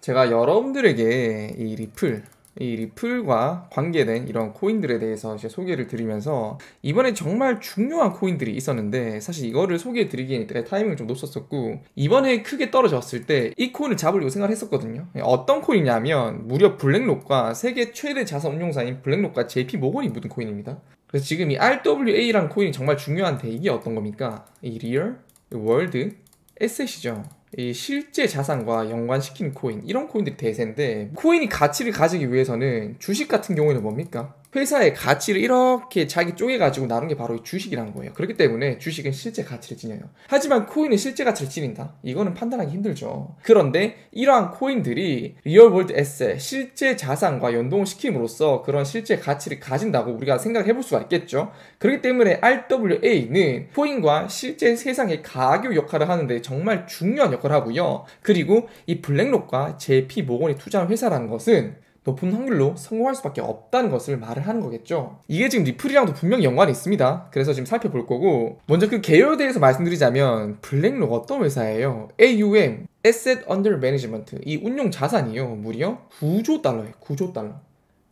제가 여러분들에게 이 리플과 관계된 이런 코인들에 대해서 이제 소개를 드리면서 이번에 정말 중요한 코인들이 있었는데 사실 이거를 소개해 드리기엔 타이밍을 좀 놓쳤었고 이번에 크게 떨어졌을 때 이 코인을 잡으려고 생각을 했었거든요. 어떤 코인이냐면 무려 블랙록과 세계 최대 자산 운용사인 블랙록과 JP 모건이 묻은 코인입니다. 그래서 지금 이 RWA라는 코인이 정말 중요한데 이게 어떤 겁니까? 이 리얼 월드 에셋이죠. 이 실제 자산과 연관시키는 코인, 이런 코인들이 대세인데, 코인이 가치를 가지기 위해서는 주식 같은 경우에는 뭡니까? 회사의 가치를 이렇게 자기 쪼개가지고 나눈 게 바로 이 주식이라는 거예요. 그렇기 때문에 주식은 실제 가치를 지녀요. 하지만 코인은 실제 가치를 지닌다? 이거는 판단하기 힘들죠. 그런데 이러한 코인들이 리얼월드 에셋, 실제 자산과 연동을 시킴으로써 그런 실제 가치를 가진다고 우리가 생각해 볼 수가 있겠죠. 그렇기 때문에 RWA는 코인과 실제 세상의 가교 역할을 하는데 정말 중요한 역할을 하고요. 그리고 이 블랙록과 JP 모건이 투자한 회사라는 것은 높은 확률로 성공할 수밖에 없다는 것을 말을 하는 거겠죠. 이게 지금 리플이랑도 분명히 연관이 있습니다. 그래서 지금 살펴볼 거고, 먼저 그 개요에 대해서 말씀드리자면 블랙록 어떤 회사예요? AUM, Asset Under Management, 이 운용 자산이요 무려 9조 달러예요. 9조 달러.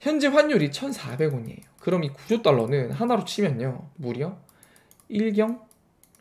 현재 환율이 1,400원이에요. 그럼 이 9조 달러는 하나로 치면요 무려 1경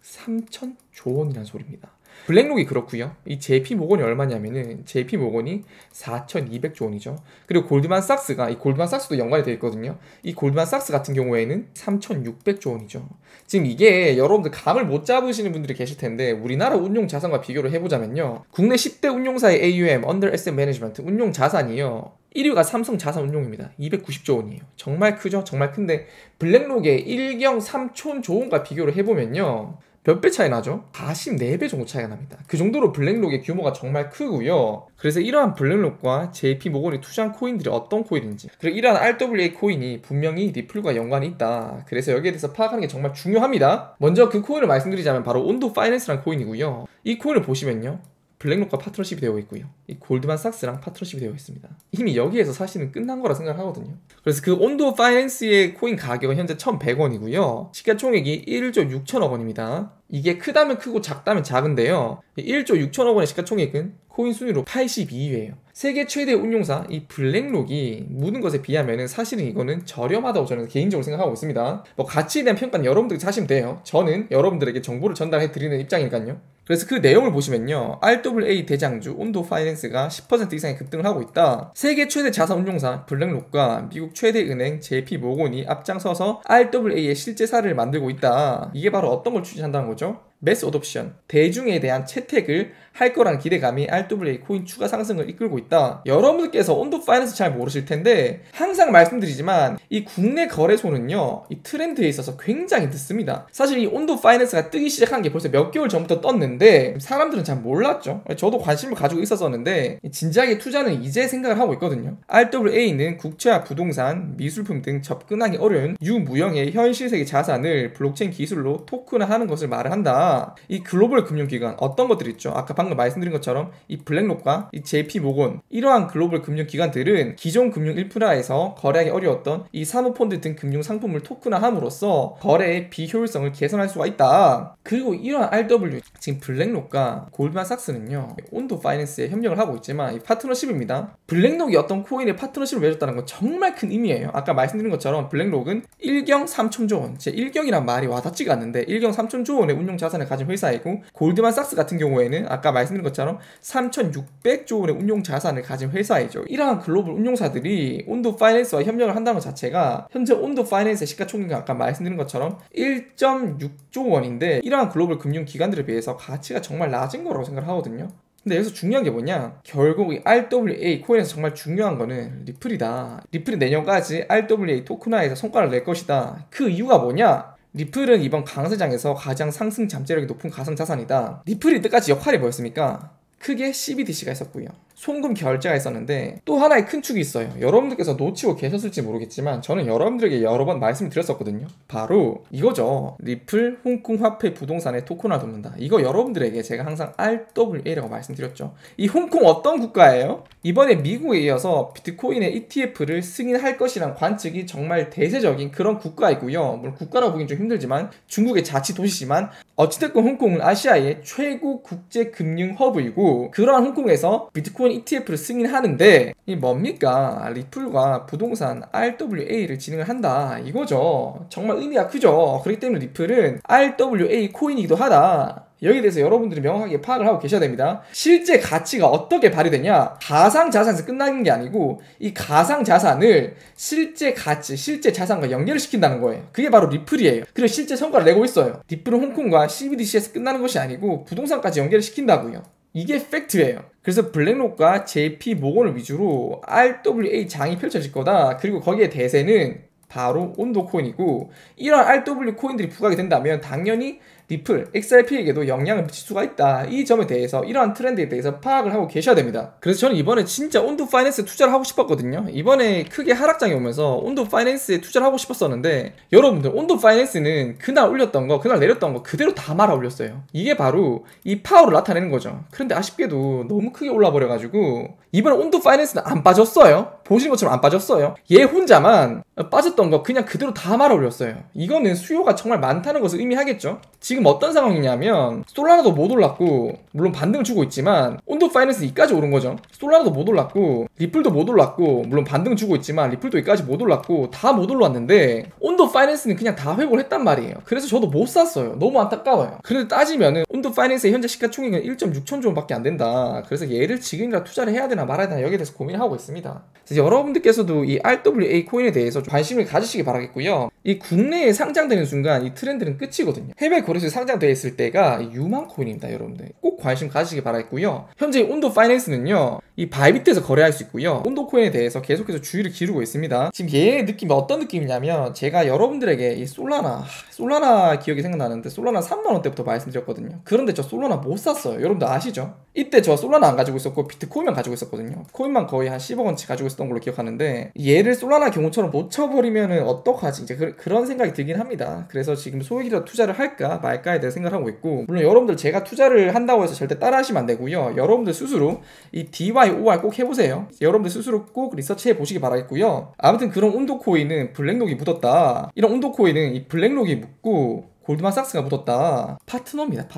3,000조 원이라는 소리입니다. 블랙록이 그렇고요. 이 JP 모건이 얼마냐면은 JP 모건이 4,200조 원이죠. 그리고 골드만삭스가, 이 골드만삭스도 연관이 되어 있거든요. 이 골드만삭스 같은 경우에는 3,600조 원이죠. 지금 이게 여러분들 감을 못 잡으시는 분들이 계실 텐데 우리나라 운용 자산과 비교를 해보자면요. 국내 10대 운용사의 AUM, Under Asset Management, 운용 자산이요. 1위가 삼성 자산운용입니다. 290조 원이에요. 정말 크죠? 정말 큰데 블랙록의 1경 3촌조 원과 비교를 해보면요. 몇 배 차이 나죠? 44배 정도 차이가 납니다. 그 정도로 블랙록의 규모가 정말 크고요. 그래서 이러한 블랙록과 JP 모건이 투자한 코인들이 어떤 코인인지, 그리고 이러한 RWA 코인이 분명히 리플과 연관이 있다. 그래서 여기에 대해서 파악하는 게 정말 중요합니다. 먼저 그 코인을 말씀드리자면 바로 온도 파이낸스라는 코인이고요. 이 코인을 보시면요. 블랙록과 파트너십이 되어 있고요. 이 골드만삭스랑 파트너십이 되어 있습니다. 이미 여기에서 사실은 끝난 거라 생각을 하거든요. 그래서 그 온도 파이낸스의 코인 가격은 현재 1,100원이고요. 시가총액이 1조 6천억 원입니다. 이게 크다면 크고 작다면 작은데요. 1조 6천억 원의 시가총액은 코인 순위로 82위예요. 세계 최대 운용사 이 블랙록이 묻은 것에 비하면 사실은 이거는 저렴하다고 저는 개인적으로 생각하고 있습니다. 뭐 가치에 대한 평가는 여러분들이 하시면 돼요. 저는 여러분들에게 정보를 전달해 드리는 입장이니까요. 그래서 그 내용을 보시면요. RWA 대장주 온도 파이낸스가 10% 이상의 급등을 하고 있다. 세계 최대 자산 운용사 블랙록과 미국 최대 은행 JP 모건이 앞장서서 RWA의 실제 사례를 만들고 있다. 이게 바로 어떤 걸 추진한다는 거죠? 매스 어둉션, 대중에 대한 채택을 할 거라는 기대감이 RWA 코인 추가 상승을 이끌고 있다. 여러분들께서 온도 파이낸스 잘 모르실 텐데 항상 말씀드리지만 이 국내 거래소는요 이 트렌드에 있어서 굉장히 늦습니다. 사실 이 온도 파이낸스가 뜨기 시작한 게 벌써 몇 개월 전부터 떴는데 사람들은 잘 몰랐죠. 저도 관심을 가지고 있었었는데 진지하게 투자는 이제 생각을 하고 있거든요. RWA는 국채와 부동산, 미술품 등 접근하기 어려운 유무형의 현실 세계 자산을 블록체인 기술로 토큰화하는 것을 말을 한다. 이 글로벌 금융기관 어떤 것들이 있죠? 아까 방금 말씀드린 것처럼 이 블랙록과 이 JP 모건, 이러한 글로벌 금융기관들은 기존 금융 인프라에서 거래하기 어려웠던 이 사모펀드 등 금융 상품을 토큰화함으로써 거래의 비효율성을 개선할 수가 있다. 그리고 이러한 RW, 지금 블랙록과 골드만삭스는요 온도 파이낸스에 협력을 하고 있지만 이 파트너십입니다. 블랙록이 어떤 코인에 파트너십을 맺었다는 건 정말 큰 의미예요. 아까 말씀드린 것처럼 블랙록은 1경 3천조 원, 제 1경이란 말이 와닿지가 않는데 1경 3천조 원의 운용 자산을 가진 회사이고, 골드만삭스 같은 경우에는 아까 말씀드린 것처럼 3,600조 원의 운용 자산을 가진 회사이죠. 이러한 글로벌 운용사들이 온도 파이낸스와 협력을 한다는 것 자체가 현재 온도 파이낸스의 시가총액이 아까 말씀드린 것처럼 1.6조 원인데 이러한 글로벌 금융기관들에 비해서 가치가 정말 낮은 거라고 생각을 하거든요. 근데 여기서 중요한 게 뭐냐, 결국 이 RWA 코인에서 정말 중요한 거는 리플이다. 리플이 내년까지 RWA 토큰화에서 성과를 낼 것이다. 그 이유가 뭐냐, 리플은 이번 강세장에서 가장 상승 잠재력이 높은 가상자산이다. 리플이 이때까지 역할이 뭐였습니까? 크게 CBDC가 있었고요. 송금 결제가 있었는데 또 하나의 큰 축이 있어요. 여러분들께서 놓치고 계셨을지 모르겠지만 저는 여러분들에게 여러 번 말씀을 드렸었거든요. 바로 이거죠. 리플 홍콩 화폐 부동산에 토큰화 돕는다. 이거 여러분들에게 제가 항상 RWA라고 말씀드렸죠. 이 홍콩 어떤 국가예요? 이번에 미국에 이어서 비트코인의 ETF를 승인할 것이란 관측이 정말 대세적인 그런 국가이고요. 물론 국가라고 보기엔 좀 힘들지만 중국의 자치 도시지만 어찌됐건 홍콩은 아시아의 최고 국제 금융 허브이고 해가지고 그러한 홍콩에서 비트코인 ETF를 승인하는데 이 뭡니까? 리플과 부동산 RWA를 진행을 한다 이거죠. 정말 의미가 크죠. 그렇기 때문에 리플은 RWA 코인이기도 하다. 여기에 대해서 여러분들이 명확하게 파악을 하고 계셔야 됩니다. 실제 가치가 어떻게 발휘되냐? 가상자산에서 끝나는 게 아니고 이 가상자산을 실제 가치, 실제 자산과 연결을 시킨다는 거예요. 그게 바로 리플이에요. 그리고 실제 성과를 내고 있어요. 리플은 홍콩과 CBDC에서 끝나는 것이 아니고 부동산까지 연결을 시킨다고요. 이게 팩트예요. 그래서 블랙록과 JP 모건을 위주로 RWA 장이 펼쳐질 거다. 그리고 거기에 대세는 바로 온도 코인이고, 이런 RW 코인들이 부각이 된다면 당연히 리플, XRP에게도 영향을 미칠 수가 있다. 이 점에 대해서, 이러한 트렌드에 대해서 파악을 하고 계셔야 됩니다. 그래서 저는 이번에 진짜 온도 파이낸스에 투자를 하고 싶었거든요. 이번에 크게 하락장이 오면서 온도 파이낸스에 투자를 하고 싶었었는데, 여러분들 온도 파이낸스는 그날 올렸던 거, 그날 내렸던 거 그대로 다 말아 올렸어요. 이게 바로 이 파워를 나타내는 거죠. 그런데 아쉽게도 너무 크게 올라버려가지고 이번에 온도 파이낸스는 안 빠졌어요. 보시는 것처럼 안 빠졌어요. 얘 혼자만 빠졌던 거 그냥 그대로 다 말아 올렸어요. 이거는 수요가 정말 많다는 것을 의미하겠죠. 지금 어떤 상황이냐면 솔라나도 못 올랐고, 물론 반등을 주고 있지만 온도 파이낸스 이까지 오른 거죠. 솔라나도 못 올랐고 리플도 못 올랐고, 물론 반등을 주고 있지만 리플도 이까지 못 올랐고 다 못 올랐는데 온도 파이낸스는 그냥 다 회복을 했단 말이에요. 그래서 저도 못 샀어요. 너무 안타까워요. 그런데 따지면은 온도 파이낸스의 현재 시가총액은 1.6천조 원밖에 안 된다. 그래서 얘를 지금이라 투자를 해야 되나 말아야 되나 여기에 대해서 고민을 하고 있습니다. 그래서 여러분들께서도 이 RWA 코인에 대해서 관심을 가지시기 바라겠고요. 이 국내에 상장되는 순간 이 트렌드는 끝이거든요. 해외 거래소에 상장되어 있을 때가 유망 코인입니다. 여러분들 꼭 관심 가지시기 바라겠고요. 현재 온도 파이낸스는요, 이 바이비트에서 거래할 수 있고요. 온도 코인에 대해서 계속해서 주의를 기울이고 있습니다. 지금 얘의 느낌이 어떤 느낌이냐면, 제가 여러분들에게 이 솔라나 기억이 생각나는데, 솔라나 3만원 대부터 말씀드렸거든요. 그런데 저 솔라나 못 샀어요. 여러분들 아시죠? 이때 저 솔라나 안 가지고 있었고 비트코인만 가지고 있었거든요. 코인만 거의 한 10억원치 가지고 있었던 걸로 기억하는데, 얘를 솔라나 경우처럼 놓쳐버리면은 어떡하지? 이제 그런 생각이 들긴 합니다. 그래서 지금 소액이라도 투자를 할까 말까에 대해 생각을 하고 있고, 물론 여러분들 제가 투자를 한다고 해서 절대 따라 하시면 안 되고요. 여러분들 스스로 이 DYOR 꼭 해보세요. 여러분들 스스로 꼭 리서치해 보시기 바라겠고요. 아무튼 그런 온도 코인은 블랙록이 묻었다. 이런 온도 코인은 이 블랙록이 묻고 골드만삭스가 묻었다. 파트너입니다.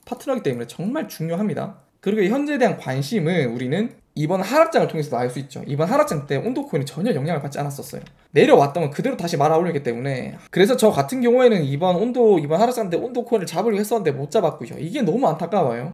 파트너이기 때문에 정말 중요합니다. 그리고 현재에 대한 관심은 우리는 이번 하락장을 통해서도 알 수 있죠. 이번 하락장 때 온도 코인이 전혀 영향을 받지 않았었어요. 내려왔던 건 그대로 다시 말아 올리기 때문에. 그래서 저 같은 경우에는 이번 하락장 때 온도 코인을 잡으려고 했었는데 못 잡았고요. 이게 너무 안타까워요.